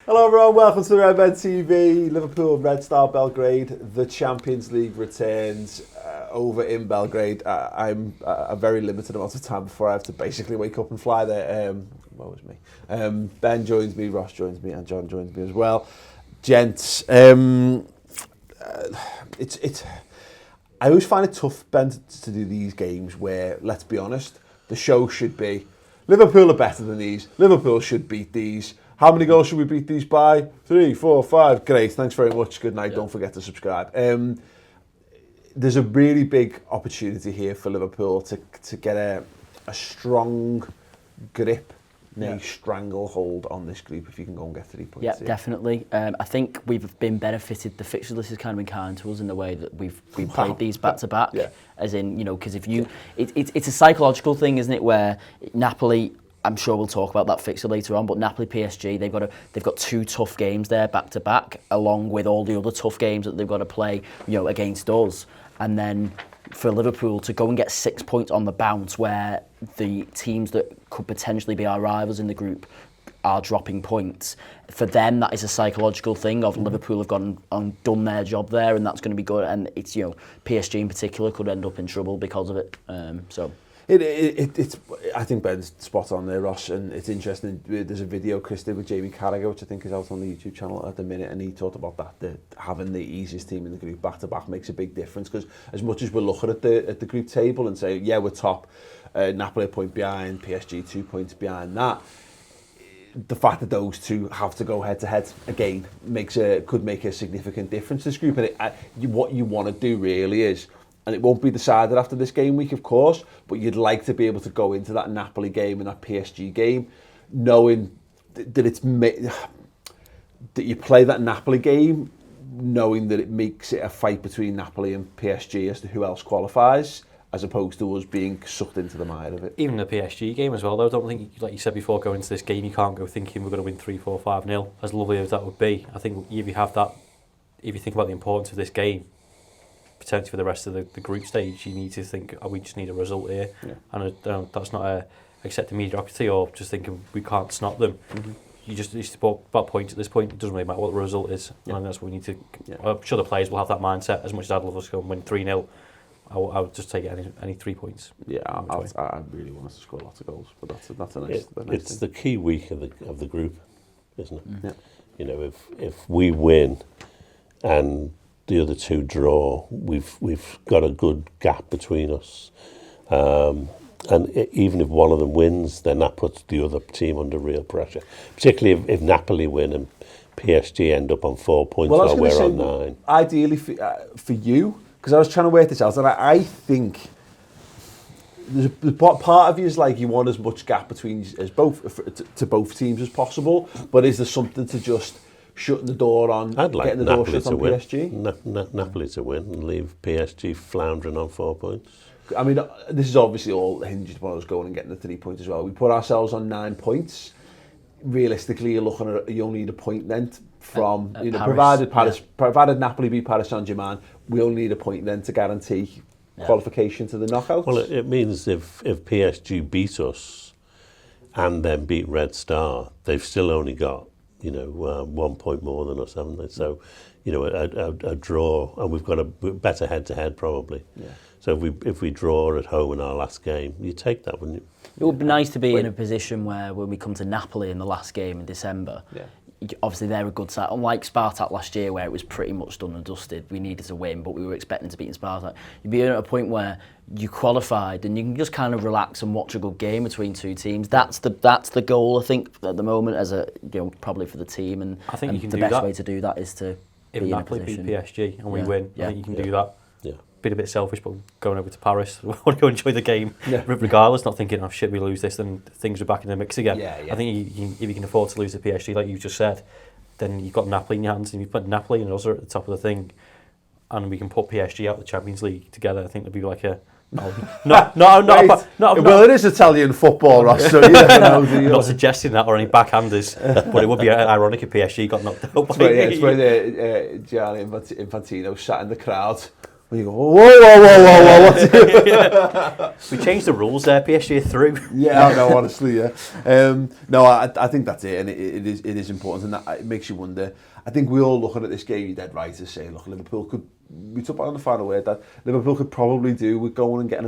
Hello everyone, welcome to the Redmen TV. Liverpool, Red Star Belgrade, the Champions League returns over in Belgrade. I'm a very limited amount of time before I have to basically wake up and fly there. What was me? Ben joins me, Ross joins me, and John joins me as well. Gents, it's. I always find it tough, Ben, to do these games where, let's be honest, the show should be Liverpool are better than these. Liverpool should beat these. How many goals should we beat these by? 3, 4, 5. Great, thanks very much. Good night. Yeah. Don't forget to subscribe. There's a really big opportunity here for Liverpool to get a strong grip, maybe stranglehold on this group if you can go and get 3 points. Yeah, definitely. I think we've been benefited. The fixture list has kind of been kind to us in the way that we've played these back to back. As in, because if you, it's a psychological thing, isn't it? Where Napoli, I'm sure we'll talk about that fixture later on, but Napoli, PSG, they've got 2 tough games there back to back, along with all the other tough games that they've got to play, against us. And then for Liverpool to go and get 6 points on the bounce, where the teams that could potentially be our rivals in the group are dropping points, for them that is a psychological thing of Liverpool have gone and done their job there, and that's going to be good. And it's PSG in particular could end up in trouble because of it. It's. I think Ben's spot on there, Ross, and it's interesting. There's a video Chris did with Jamie Carragher, which I think is out on the YouTube channel at the minute, and he talked about that having the easiest team in the group back to back makes a big difference, because as much as we're looking at the group table and say, yeah, we're top, Napoli a point behind, PSG 2 points behind that, the fact that those two have to go head to head again could make a significant difference to this group. And what you want to do really is, and it won't be decided after this game week, of course, but you'd like to be able to go into that Napoli game and that PSG game knowing that that you play that Napoli game knowing that it makes it a fight between Napoli and PSG as to who else qualifies, as opposed to us being sucked into the mire of it. Even the PSG game as well, though, I don't think, like you said before, going into this game, you can't go thinking we're going to win 3-4, 5-0, as lovely as that would be. I think if you think about the importance of this game, potentially for the rest of the group stage, you need to think, we just need a result here. Yeah. And that's not accepting mediocrity or just thinking we can't snot them. Mm-hmm. You just about points at this point. It doesn't really matter what the result is. Yeah. And that's what we need to. Yeah. I'm sure the players will have that mindset. As much as I'd love us to go and win 3-0, I would just take any 3 points. Yeah, I really want us to score lots of goals, but that's a nice it's thing. The key week of the group, isn't it? Mm-hmm. Yeah. If we win and the other 2 draw, we've got a good gap between us, and even if one of them wins, then that puts the other team under real pressure. Particularly if Napoli win and PSG end up on 4 points while we're on 9. Ideally for you, because I was trying to work this out, and I think there's part of you is like you want as much gap between as both teams as possible, but is there something to just shutting the door on, getting the door shut on PSG? Napoli to win and leave PSG floundering on 4 points. I mean, this is obviously all hinged upon us going and getting the 3 points as well. We put ourselves on 9 points. Realistically, you're looking at you only need a point then from provided Napoli beat Paris Saint-Germain, we only need a point then to guarantee qualification to the knockouts. Well, it means if PSG beat us and then beat Red Star, they've still only got 1 point more than us, haven't they? So, a draw, and we've got a better head-to-head probably. Yeah. So if we draw at home in our last game, you take that, wouldn't you? It would be nice to be in a position where when we come to Napoli in the last game in December, obviously they're a good side. Unlike Spartak last year, where it was pretty much done and dusted, we needed to win, but we were expecting to beat Spartak. You'd be at a point where you qualified and you can just kind of relax and watch a good game between 2 teams. That's the goal, I think, at the moment, as probably for the team. And I think you can the do best that. way to do that is to if be Napoli in a position. beat PSG and we win, I think you can do that. Yeah. Been a bit selfish, but going over to Paris, we want to go enjoy the game regardless, not thinking, oh shit, we lose this, then things are back in the mix again. I think if you can afford to lose the PSG, like you just said, then you've got Napoli in your hands, and you put Napoli and us at the top of the thing, and we can put PSG out of the Champions League together. I think it'd be like a well, it is Italian football, Ross, so you never know. I'm not suggesting that or any backhanders, but it would be ironic if PSG got knocked out. It's when Gianni Infantino sat in the crowd when you go, whoa, what's We changed the rules there, PSG through. Yeah, no, honestly, yeah. No, I think that's it, and it is important, and that it makes you wonder. I think we all looking at this game, you're dead right to say, look, Liverpool could, we took on the final word, that Liverpool could probably do with going and getting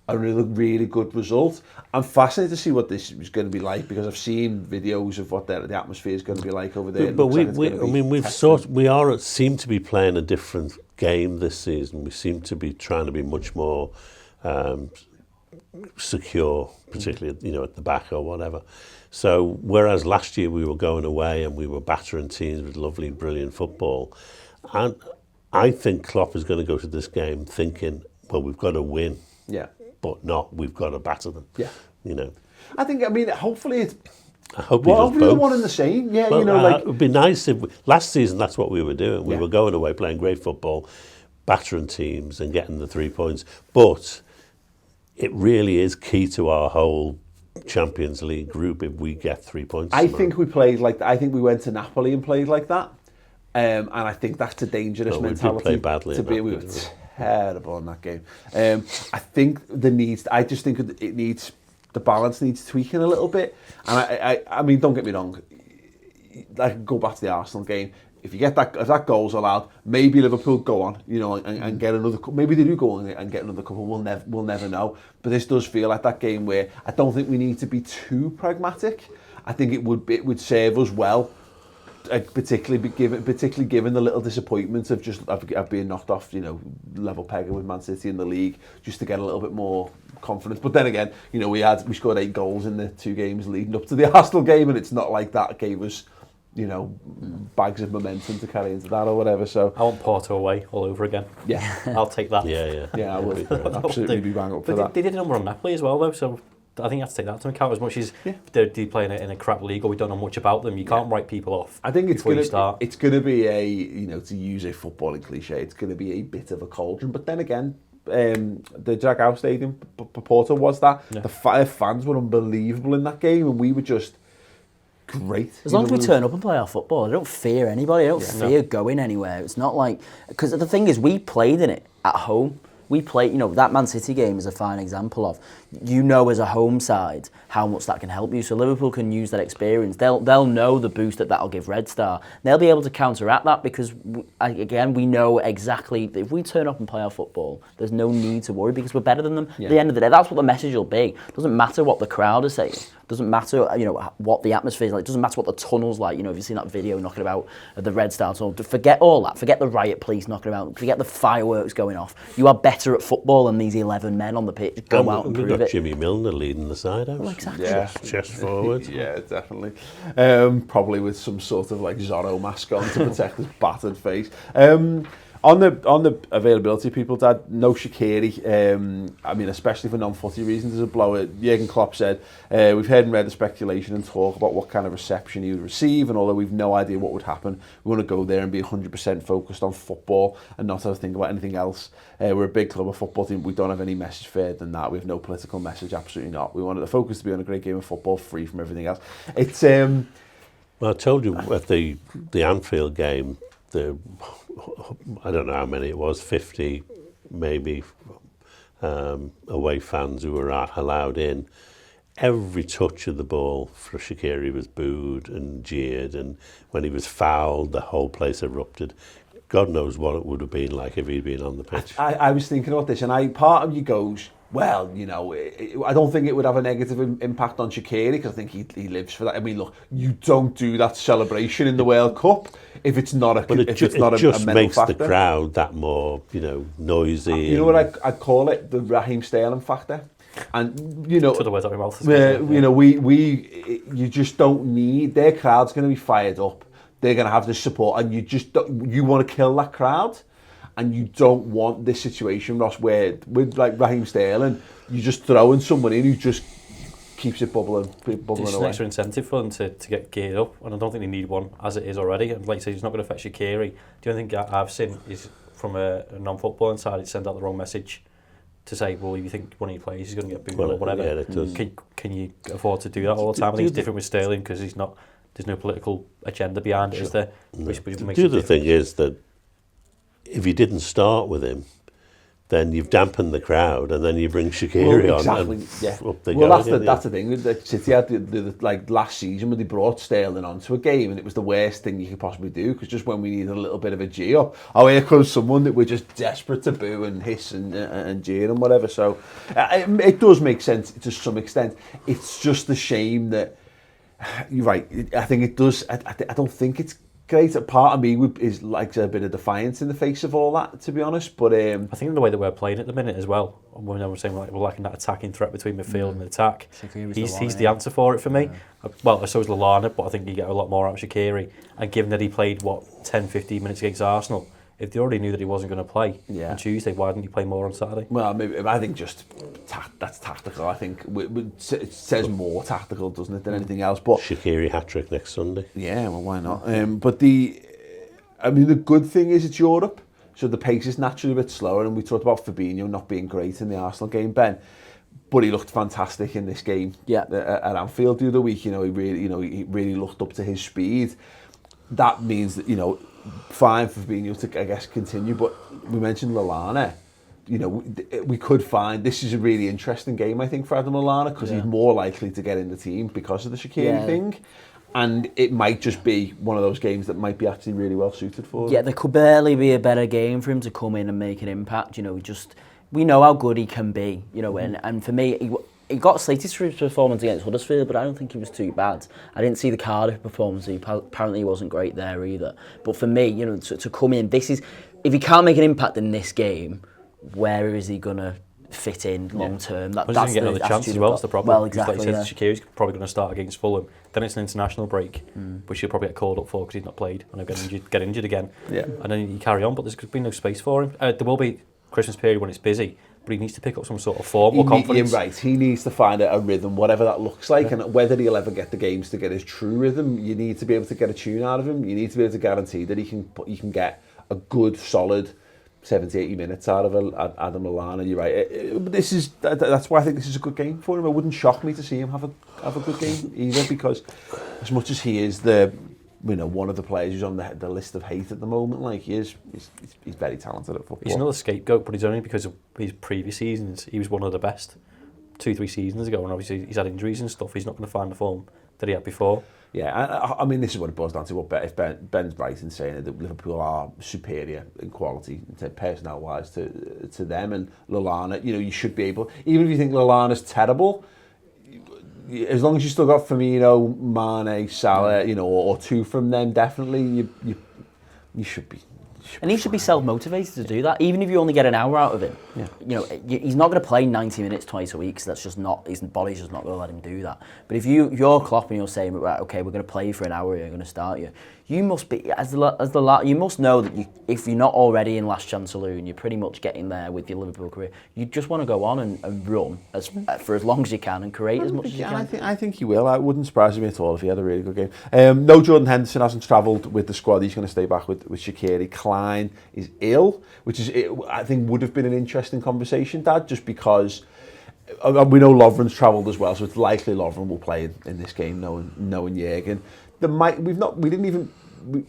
a really good result. I'm fascinated to see what this is going to be like, because I've seen videos of what the atmosphere is going to be like over there. But we seem to be playing a different game this season. We seem to be trying to be much more secure, particularly at the back or whatever. So whereas last year we were going away and we were battering teams with lovely, brilliant football, and I think Klopp is going to go to this game thinking, well, we've got to win. Yeah. But not, we've got to batter them. Yeah. I mean, hopefully it's... I hope he does both. One and the same. Yeah, well, it would be nice if... last season, that's what we were doing. We were going away, playing great football, battering teams and getting the 3 points. But it really is key to our whole Champions League group if we get 3 points. I think we played like that. I think we went to Napoli and played like that. And I think that's a dangerous mentality. We did play badly. We were terrible in that game. I think I just think it needs, the balance needs tweaking a little bit. And I mean, don't get me wrong. I can go back to the Arsenal game. If that goal's allowed, maybe Liverpool go on, and get another. Maybe they do go on and get another couple. We'll never know. But this does feel like that game where I don't think we need to be too pragmatic. I think it would serve us well. Particularly given the little disappointment of being knocked off, level pegger with Man City in the league, just to get a little bit more confidence. But then again, we scored 8 goals in the 2 games leading up to the Arsenal game, and it's not like that gave us, bags of momentum to carry into that or whatever. So I want Porto away all over again. Yeah, I'll take that. Yeah, I would absolutely be bang up for that. They did a number on Napoli as well, though, so I think you have to take that to account. As much as they're playing in a crap league or we don't know much about them, you can't write people off. I think it's going to be a, to use a footballing cliche, it's going to be a bit of a cauldron. But then again, the Dragao Stadium, Porto was that. Yeah. The fans were unbelievable in that game, and we were just great. As long as we turn up and play our football, I don't fear anybody. I don't fear going anywhere. It's not like, because the thing is, we played in it at home. We play, that Man City game is a fine example of, as a home side, how much that can help you. So Liverpool can use that experience. They'll know the boost that'll give Red Star. They'll be able to counteract that because, again, we know exactly that if we turn up and play our football, there's no need to worry because we're better than them. At the end of the day, that's what the message will be. It doesn't matter what the crowd is saying. It doesn't matter, what the atmosphere is like. It doesn't matter what the tunnel's like. If you've seen that video knocking about the Red Star tunnel, forget all that. Forget the riot police knocking about. Forget the fireworks going off. You are better at football than these 11 men on the pitch. Go out and prove it. We've got Jimmy Milner leading the side out. Well, exactly. Yeah. Chest forward. Yeah, definitely. Probably with some sort of Zorro mask on to protect his battered face. On the availability, people, Dad, no Shaqiri. I mean, especially for non-footy reasons, there's a blower. Jurgen Klopp said, we've heard and read the speculation and talk about what kind of reception he would receive, and although we've no idea what would happen, we want to go there and be 100% focused on football and not have to think about anything else. We're a big club, a football team. We don't have any message further than that. We have no political message, absolutely not. We wanted the focus to be on a great game of football, free from everything else. It's well, I told you at the Anfield game, I don't know how many it was, 50 maybe away fans who were allowed in. Every touch of the ball for Shaqiri was booed and jeered, and when he was fouled, the whole place erupted. God knows what it would have been like if he'd been on the pitch. I was thinking about this, and part of you goes, well, I don't think it would have a negative impact on Shaqiri because I think he lives for that. I mean, look, you don't do that celebration in the World Cup if it's not a but it just makes factor. The crowd that more, noisy. You know what I call it? The Raheem Sterling factor. And to the words out of my mouth. You just don't need, their crowd's going to be fired up. They're going to have the support, and you want to kill that crowd. And you don't want this situation, Ross, where with Raheem Sterling, you're just throwing someone in who just keeps it bubbling Just away. An extra incentive for them to get geared up, and I don't think they need one as it is already. And like you say, it's not going to affect Shaqiri. The only thing I've seen is from a non-footballing side, it sends out the wrong message to say, well, if you think one of your players is going to get booed or whatever, yeah, it does. Can you afford to do that all the time? I think it's different with Sterling because there's no political agenda behind it, is there? No. The other thing is that if you didn't start with him, then you've dampened the crowd, and then you bring Shaqiri exactly, on. And yeah. Up they well, go that's the thing. The City had the like last season when they brought Sterling onto a game, and it was the worst thing you could possibly do, because just when we needed a little bit of a G up, here comes someone that we're just desperate to boo and hiss and jeer and whatever. So it does make sense to some extent. It's just a shame that you're right. I think it does. I don't think it's great. A part of me is like a bit of defiance in the face of all that, to be honest. But I think the way that we're playing at the minute as well, when I was saying like we're lacking that attacking threat between midfield and attack, he's the answer for it for me. Yeah. Well, so is Lallana, but I think you get a lot more out of Shaqiri. And given that he played 10-15 minutes against Arsenal, if they already knew that he wasn't going to play on Tuesday, why didn't he play more on Saturday? Well, maybe, I think just that's tactical. I think it says more tactical, doesn't it, than anything else. But Shaqiri hat-trick next Sunday. Yeah, well, why not? But the good thing is it's Europe, so the pace is naturally a bit slower. And we talked about Fabinho not being great in the Arsenal game, Ben, but he looked fantastic in this game. At Anfield the other week. He really looked up to his speed. That means that fine for Fabinho to, I guess, continue. But we mentioned Lallana. We could find this is a really interesting game, I think, for Adam Lallana, because he's more likely to get in the team because of the Shaqiri thing. And it might just be one of those games that might be actually really well suited for him. Yeah, there could barely be a better game for him to come in and make an impact. We know how good he can be. And for me, he got slated for his performance against Huddersfield, but I don't think he was too bad. I didn't see the Cardiff performance. Apparently he wasn't great there either. But for me, to come in, if he can't make an impact in this game, where is he going to fit in long term? That's going to get another chance as well. That's the problem. Well, exactly. Like Shaqiri's probably going to start against Fulham. Then it's an international break, which he'll probably get called up for because he's not played and he'll get injured again. Yeah. And then you carry on, but there's been no space for him. There will be Christmas period when it's busy, but he needs to pick up some sort of form or confidence. Right, he needs to find a rhythm, whatever that looks like, and whether he'll ever get the games to get his true rhythm, you need to be able to get a tune out of him. You need to be able to guarantee that he can get a good, solid 70-80 minutes out of Adam Lallana. You're right. That's why I think this is a good game for him. It wouldn't shock me to see him have a good game either, because as much as he is one of the players who's on the list of hate at the moment, like he's very talented at football. He's another scapegoat, but it's only because of his previous seasons. He was one of the best 2-3 seasons ago, and obviously he's had injuries and stuff. He's not going to find the form that he had before. Yeah, I mean, this is what it boils down to. If Ben's right in saying that Liverpool are superior in quality, personnel-wise, to them, and Lallana, you should be able, even if you think Lallana's terrible, as long as you still got Firmino, Mane, Salah, or two from them, definitely you should be. And he should be self-motivated to do that, even if you only get an hour out of him. Yeah. He's not going to play 90 minutes twice a week, so that's just not, his body's just not going to let him do that. But if you're Klopp and you're saying, right, okay, we're going to play for an hour, you're going to start you. You must be, you must know that if you're not already in last chance saloon, you're pretty much getting there with your Liverpool career. You just want to go on and run for as long as you can and create as much as you can. I think he will. It wouldn't surprise me at all if he had a really good game. No, Jordan Henderson hasn't travelled with the squad. He's going to stay back with Shaqiri. Klein is ill, which I think would have been an interesting conversation, Dad, just because we know Lovren's travelled as well, so it's likely Lovren will play in this game, knowing Jürgen.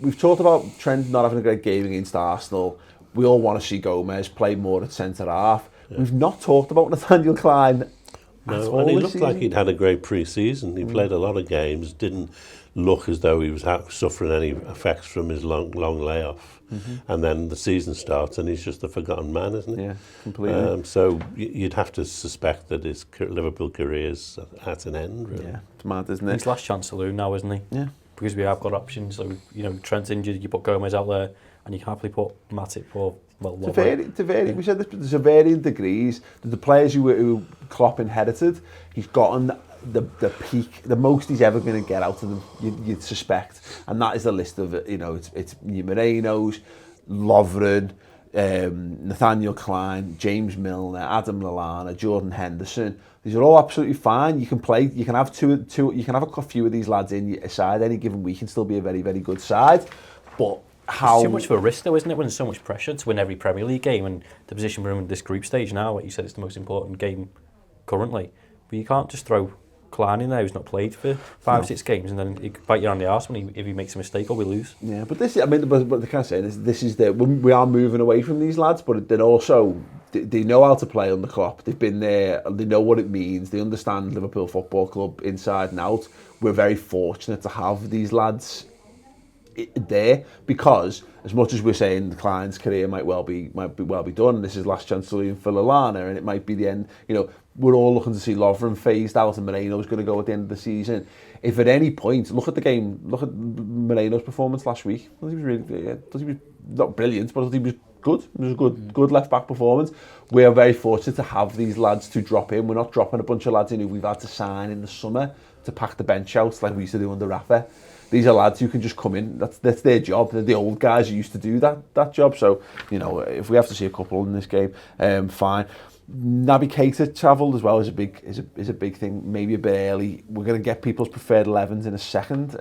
We've talked about Trent not having a great game against Arsenal. We all want to see Gomez play more at centre half. Yeah. We've not talked about Nathaniel Klein. No, and he looked like he'd had a great pre-season. He played a lot of games. Didn't look as though he was suffering any effects from his long layoff. And then the season starts, and he's just a forgotten man, isn't he? Yeah, completely. So you'd have to suspect that his Liverpool career is at an end. Really. Yeah, it's mad, isn't it? He's last chance saloon now, isn't he? Yeah. Because we have got options. So Trent's injured, you put Gomez out there, and you can happily put Matip or to vary. We said this, but there's a varying degrees. The players who Klopp inherited, he's gotten the peak, the most he's ever going to get out of them. You'd suspect, and that is the list of it's Morenos, Lovren, Nathaniel Klein, James Milner, Adam Lallana, Jordan Henderson. These are all absolutely fine. You can play. You can have two. You can have a few of these lads in your side any given week and still be a very, very good side. But it's too much of a risk, though, isn't it? When there's so much pressure to win every Premier League game, and the position we're in this group stage now, like you said, it's the most important game currently. But you can't just throw Klein in there who's not played for 5 or 6 games, and then he could bite you on the arse if he makes a mistake or we lose. Yeah, but this, I mean, but the kind of saying is this is we are moving away from these lads, but then also they know how to play under Klopp. They've been there, they know what it means. They understand Liverpool Football Club inside and out. We're very fortunate to have these lads there, because as much as we're saying Klein's career might well be done, and this is last chance to leave for Lallana, and it might be the end, you know, we're all looking to see Lovren phased out and Moreno's going to go at the end of the season. If at any point, look at Moreno's performance last week. He was really, he was not brilliant, but he was good. It was a good left back performance. We are very fortunate to have these lads to drop in. We're not dropping a bunch of lads in who we've had to sign in the summer to pack the bench out like we used to do under Rafa. These are lads who can just come in. That's their job. They're the old guys who used to do that job. So, you know, if we have to see a couple in this game, fine. Naby Keita travelled as well is a big thing. Maybe a bit early. We're going to get people's preferred 11s in a second.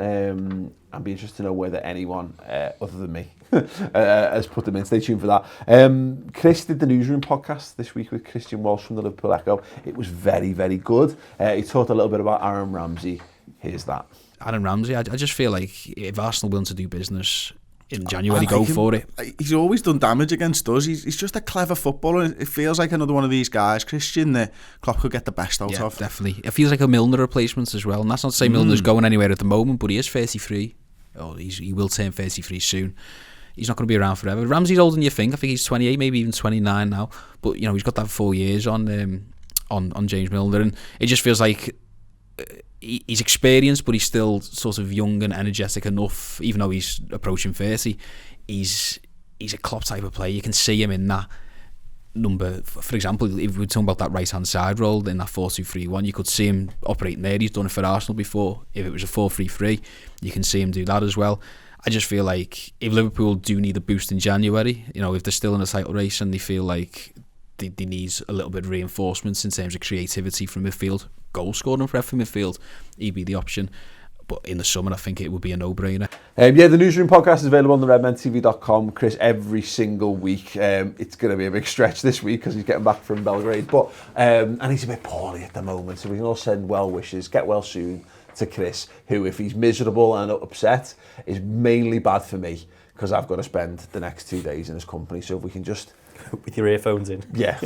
I'd be interested to know whether anyone other than me has put them in. Stay tuned for that. Chris did the Newsroom podcast this week with Christian Walsh from the Liverpool Echo. It was very, very good. He talked a little bit about Aaron Ramsey. Here's that. Aaron Ramsey, I just feel like if Arsenal willing to do business in January, go for it. He's always done damage against us. He's just a clever footballer. It feels like another one of these guys, Christian, that Klopp could get the best out of. Definitely. It feels like a Milner replacement as well. And that's not to say Milner's going anywhere at the moment, but he is 33. He will turn 33 soon. He's not going to be around forever. Ramsey's older than you think. I think he's 28, maybe even 29 now. But, you know, he's got that 4 years on James Milner. And it just feels like he's experienced, but he's still sort of young and energetic enough, even though he's approaching 30. He's a Klopp type of player. You can see him in that number. For example, if we're talking about that right-hand side role in that 4-2-3-1, you could see him operating there. He's done it for Arsenal before. If it was a 4-3-3, you can see him do that as well. I just feel like if Liverpool do need a boost in January, you know, if they're still in a title race and they feel like they need a little bit of reinforcements in terms of creativity from midfield, goal scoring from midfield, he'd be the option. But in the summer, I think it would be a no-brainer. The Newsroom podcast is available on the redmentv.com. Chris, every single week. It's going to be a big stretch this week because he's getting back from Belgrade. But and he's a bit poorly at the moment, so we can all send well wishes. Get well soon to Chris, who, if he's miserable and upset, is mainly bad for me because I've got to spend the next 2 days in his company. So if we can just... with your earphones in. Yeah.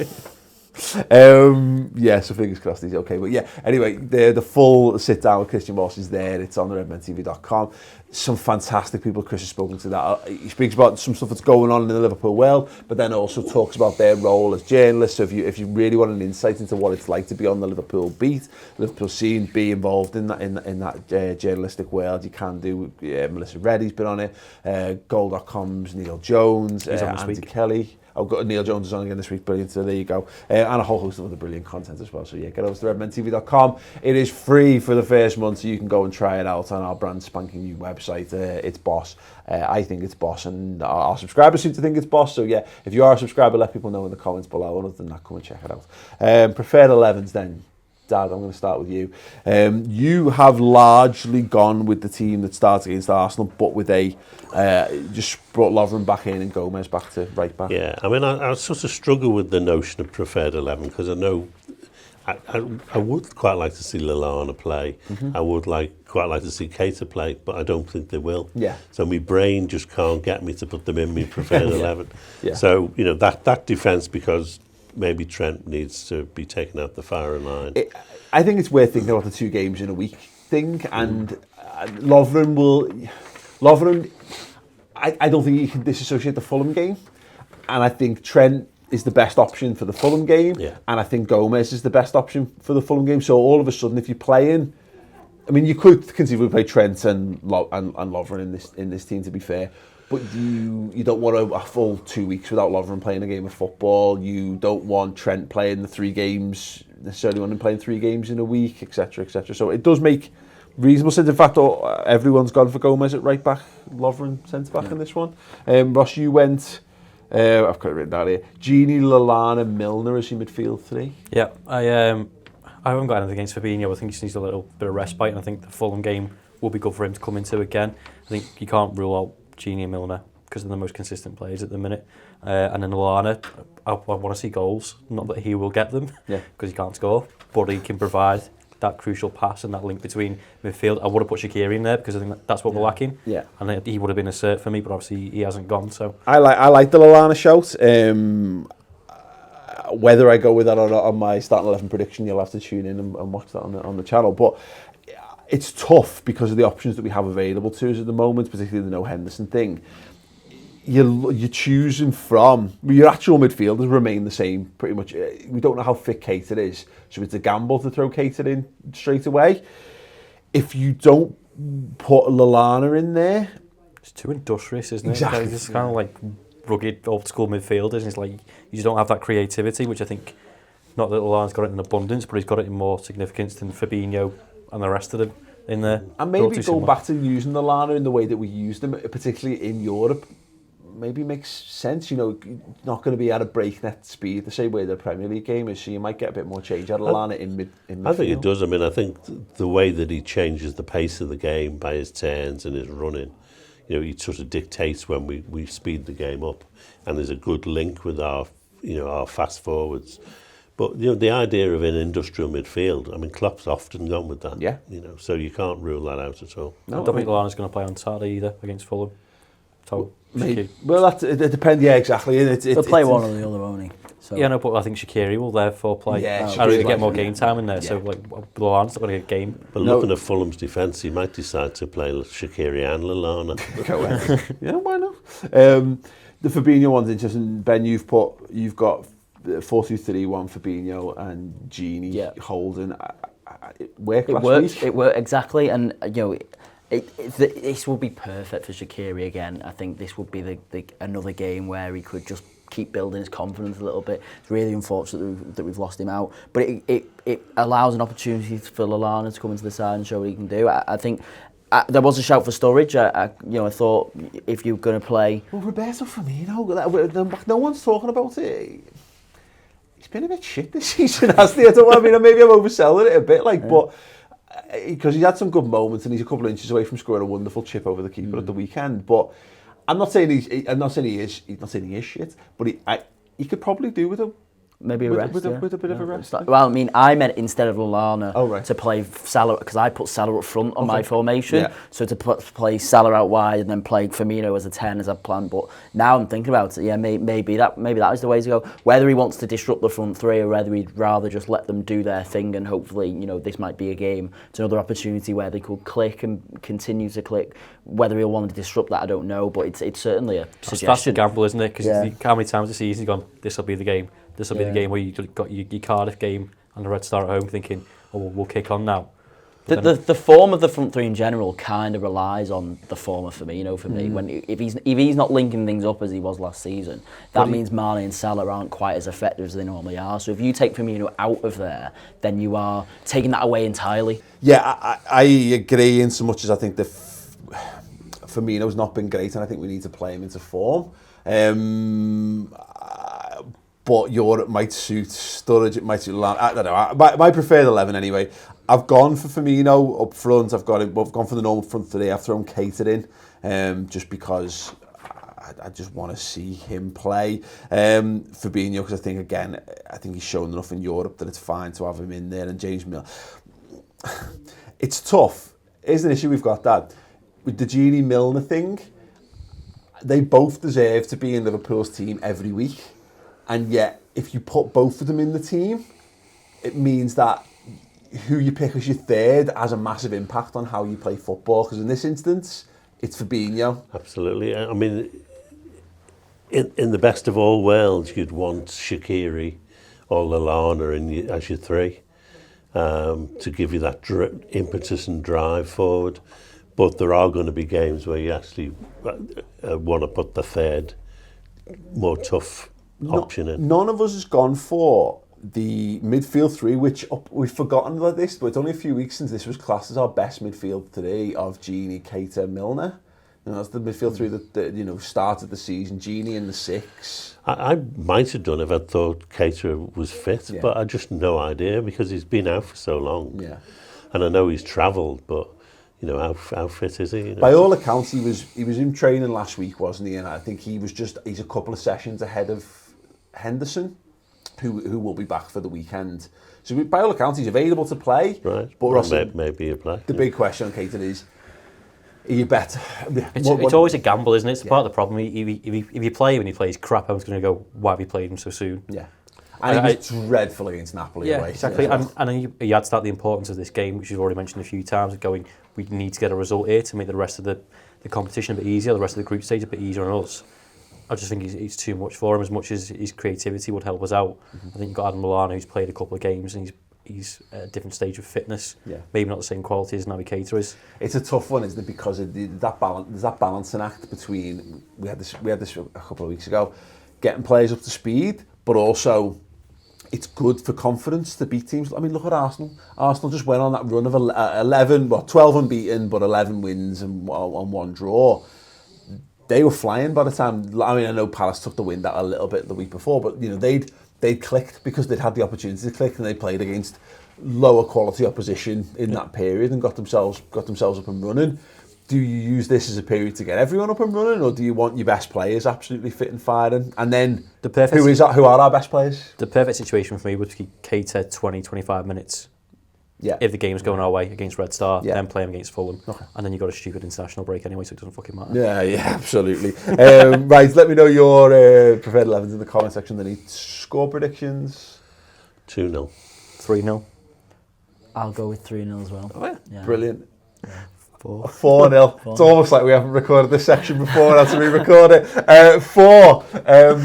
So fingers crossed he's okay. But yeah, anyway, the full sit down with Christian Walsh is there. It's on the redmentv.com. Some fantastic people Chris has spoken to that. He speaks about some stuff that's going on in the Liverpool world, but then also talks about their role as journalists. So if you really want an insight into what it's like to be on the Liverpool beat, Liverpool scene, be involved in that journalistic world, you can do. Melissa Reddy's been on it. Goal.com's Neil Jones, Andy Kelly. Neil Jones is on again this week, brilliant, so there you go. And a whole host of other brilliant content as well. So yeah, get over to redmentv.com. It is free for the first month, so you can go and try it out on our brand spanking new website. It's boss. I think it's boss, and our subscribers seem to think it's boss. So yeah, if you are a subscriber, let people know in the comments below. And other than that, come and check it out. Preferred 11s then. Dad, I'm going to start with you. You have largely gone with the team that starts against Arsenal, but with just brought Lovren back in and Gomez back to right back. Yeah, I mean, I sort of struggle with the notion of preferred 11 because I know I would quite like to see Lallana play. I would quite like to see Keita play, but I don't think they will. Yeah. So my brain just can't get me to put them in my preferred 11. Yeah. So, you know, that defence, because maybe Trent needs to be taken out the firing line. I think it's worth thinking about the 2 games in a week thing, and Lovren, I don't think you can disassociate the Fulham game, and I think Trent is the best option for the Fulham game, and I think Gomez is the best option for the Fulham game. So all of a sudden, if you're playing, I mean, you could conceivably play Trent and Lovren in this team, to be fair. But you don't want a full 2 weeks without Lovren playing a game of football. You don't want Trent playing the 3 games, necessarily want him playing 3 games in a week, etc., etc. So it does make reasonable sense. In fact, everyone's gone for Gomez at right back, Lovren centre back in this one. Ross, you went... I've got it written down here. Gini, Lallana, Milner as your midfield 3. Yeah, I haven't got anything against Fabinho. I think he just needs a little bit of respite, and I think the Fulham game will be good for him to come into again. I think you can't rule out Gini and Milner because they're the most consistent players at the minute. And then Lallana, I want to see goals. Not that he will get them because he can't score, but he can provide that crucial pass and that link between midfield. I would have put Shaqiri in there because I think that's what we're lacking. Yeah, and he would have been a cert for me, but obviously he hasn't gone. So I like the Lallana shout. Whether I go with that or not on my starting 11 prediction, you'll have to tune in and watch that on the channel. But it's tough because of the options that we have available to us at the moment, particularly the no Henderson thing. You're choosing from your actual midfielders remain the same pretty much. We don't know how fit Keita is, so it's a gamble to throw Keita in straight away. If you don't put Lallana in there, it's too industrious, isn't it? Exactly. It's kind of like rugged old school midfielders, and it's like you just don't have that creativity, which I think, not that Lallana's got it in abundance, but he's got it in more significance than Fabinho and the rest of them in there. And maybe go back to using Lallana in the way that we used him, particularly in Europe, maybe makes sense. You know, not going to be at a breakneck speed the same way the Premier League game is, so you might get a bit more change out of Lallana in midfield. I think it does. I mean, I think the way that he changes the pace of the game by his turns and his running, you know, he sort of dictates when we speed the game up, and there's a good link with our fast forwards. But you know, the idea of an industrial midfield, I mean, Klopp's often gone with that. Yeah. You know, so you can't rule that out at all. No, I don't think Lallana's going to play on Saturday either against Fulham. So well, it depends. Yeah, exactly. They'll play one or the other, won't he? So. Yeah, no, but I think Shaqiri will therefore play. Yeah, I really get more game time in there. Yeah. So like, Lallana's not going to get a game. But looking at Fulham's defence, he might decide to play Shaqiri and Lallana. Yeah, why not? The Fabinho one's interesting. Ben, you've got 4-2-3-1 Fabinho and Gini holding. It worked last week. It worked exactly, and you know. This will be perfect for Shaqiri again. I think this would be another game where he could just keep building his confidence a little bit. It's really unfortunate that we've lost him out, but it allows an opportunity for Lallana to come into the side and show what he can do. I think there was a shout for Sturridge. I thought if you're going to play, well, Roberto Firmino, no one's talking about it. He's been a bit shit this season, hasn't he? I don't know. I mean, maybe I'm overselling it a bit, but. Because he had some good moments and he's a couple of inches away from scoring a wonderful chip over the keeper at the weekend. But I'm not saying he is shit, but he could probably do with a maybe a rest, with a bit of a rest. Well, I mean, I meant instead of Lallana to play Salah, because I put Salah up front on my formation, so to play Salah out wide and then play Firmino as a 10 as I planned. But now I'm thinking about it, maybe that is the way to go. Whether he wants to disrupt the front three or whether he'd rather just let them do their thing, and hopefully, this might be a game. It's another opportunity where they could click and continue to click. Whether he'll want to disrupt that, I don't know, but it's certainly a suggestion. That's the gamble, isn't it? Because how many times this season you've gone, this will be the game. This will be the game where you got your Cardiff game and the Red Star at home thinking, we'll kick on now. The form of the front three in general kind of relies on the form of Firmino for me. If he's not linking things up as he was last season, that means Mane and Salah aren't quite as effective as they normally are. So if you take Firmino out of there, then you are taking that away entirely. Yeah, I agree in so much as I think Firmino's not been great, and I think we need to play him into form. But Europe might suit Sturridge, it might suit Lallana. I don't know. My preferred 11 anyway. I've gone for Firmino up front. I've gone for the normal front three. I've thrown Keita in, just because I just want to see him play. Fabinho, because I think he's shown enough in Europe that it's fine to have him in there. And James Milner. It's tough. Here's an issue we've got, Dad. With the Gini Milner thing, they both deserve to be in Liverpool's team every week. And yet, if you put both of them in the team, it means that who you pick as your third has a massive impact on how you play football. Because in this instance, it's Fabinho. Absolutely. I mean, in the best of all worlds, you'd want Shaqiri or Lallana as your three to give you that impetus and drive forward. But there are going to be games where you actually want to put the third, more tough option in. None of us has gone for the midfield three, which we've forgotten about this, but it's only a few weeks since this was classed as our best midfield three of Gini, Keita, Milner. That's the midfield three that started the season. Gini in the 6. I might have done if I thought Keita was fit, but I just no idea because he's been out for so long. Yeah, and I know he's travelled, but how fit is he? By all accounts, he was in training last week, wasn't he? And I think he's a couple of sessions ahead of Henderson. who will be back for the weekend. So by all accounts, he's available to play. Right. But Well, maybe you play. The big question on Keita is, are you better? It's always a gamble, isn't it? It's part of the problem. If you play him and he plays crap, I was going to go, why have you played him so soon? Yeah. And he was dreadful against Napoli. Yeah, away. exactly. And then you add to that the importance of this game, which you've already mentioned a few times, of going, we need to get a result here to make the rest of the competition a bit easier, the rest of the group stage a bit easier on us. I just think it's too much for him, as much as his creativity would help us out. I think you've got Adam Lallana, who's played a couple of games, and he's at a different stage of fitness. Yeah. Maybe not the same quality as Naby Keita is. It's a tough one, isn't it? Because of that balance. There's that balancing act between we had this a couple of weeks ago, getting players up to speed, but also it's good for confidence to beat teams. I mean, look at Arsenal. Arsenal just went on that run of 12 unbeaten, but 11 wins and on one draw. They were flying by the time. I mean, I know Palace took the wind out a little bit the week before, but they'd clicked because they'd had the opportunity to click, and they played against lower quality opposition in that period and got themselves up and running. Do you use this as a period to get everyone up and running, or do you want your best players absolutely fit and firing? And then who are our best players? The perfect situation for me would be Keita 20-25 minutes. Yeah. If the game's going our way against Red Star, then play him against Fulham. Okay. And then you've got a stupid international break anyway, so it doesn't fucking matter. Yeah, absolutely. Right, let me know your preferred 11s in the comment section underneath. Score predictions? 2-0. 3-0. I'll go with 3-0 as well. Oh, yeah. Brilliant. Yeah. 4-0. It's almost like we haven't recorded this section before, and had to re-record it. 4.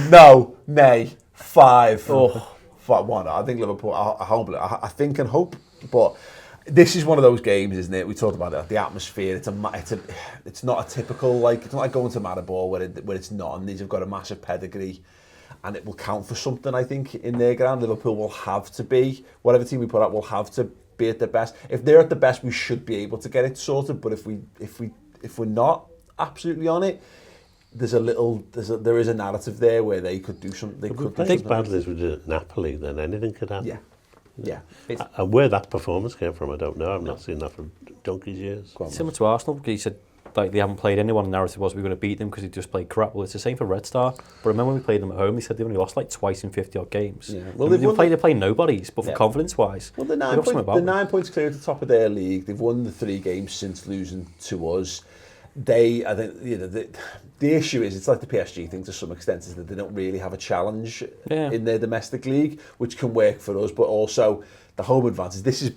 No. Nay. 5. Oh. 1. I think Liverpool. I think and hope, but this is one of those games, isn't it? We talked about it. The atmosphere. It's not a typical it's not like going to Maribor where it's not. And these have got a massive pedigree, and it will count for something. I think in their ground, Liverpool will have to be, whatever team we put out will have to be at their best. If they're at the best, we should be able to get it sorted. But if we're not absolutely on it, there is a narrative there where they could do something. I think badly as we did at Napoli, then anything could happen. Yeah. And where that performance came from, I don't know. I've not seen that for donkey's years. Similar to Arsenal, because he said they haven't played anyone. The narrative was we were going to beat them because they just played crap. Well, it's the same for Red Star. But remember when we played them at home, they said they only lost twice in 50-odd games. Yeah. Well, they played nobodies, but for confidence-wise, well, they're 9 points clear at the top of their league. They've won the 3 games since losing to us. I think the issue is, it's like the PSG thing to some extent, is that they don't really have a challenge in their domestic league, which can work for us, but also the home advantage. This is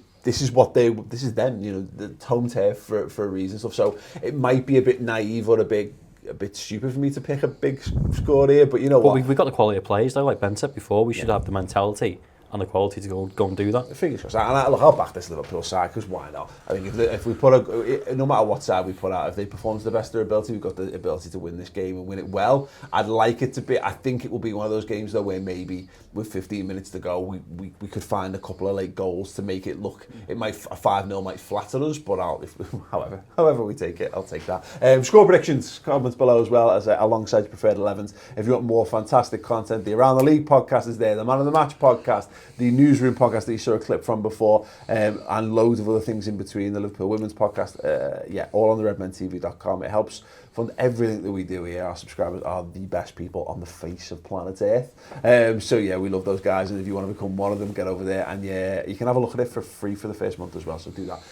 them, the home turf for a reason. So it might be a bit naive or a bit stupid for me to pick a big score here, but what? We've got the quality of players though, like Ben said before. We should have the mentality and the quality to go and do that. Fingers crossed. And I'll back this Liverpool side, because why not? I think if we put no matter what side we put out, if they perform to the best of their ability, we've got the ability to win this game and win it well. I'd like it to be. I think it will be one of those games though where maybe with 15 minutes to go, we could find a couple of late goals to make it look. It might a 5-0 might flatter us, but however we take it, I'll take that. Score predictions, comments below as well as alongside your preferred 11s. If you want more fantastic content, the Around the League podcast is there, the Man of the Match podcast, the Newsroom podcast that you saw a clip from before, and loads of other things in between, the Liverpool Women's podcast, all on the redmentv.com. It helps fund everything that we do here. Our subscribers are the best people on the face of planet Earth. So we love those guys, and if you want to become one of them, get over there, and you can have a look at it for free for the first month as well, so do that.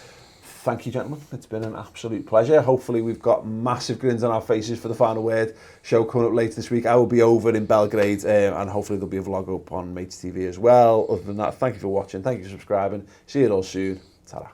Thank you, gentlemen. It's been an absolute pleasure. Hopefully we've got massive grins on our faces for the Final Word show coming up later this week. I will be over in Belgrade, and hopefully there'll be a vlog up on Mates TV as well. Other than that, thank you for watching. Thank you for subscribing. See you all soon. Ta-ra.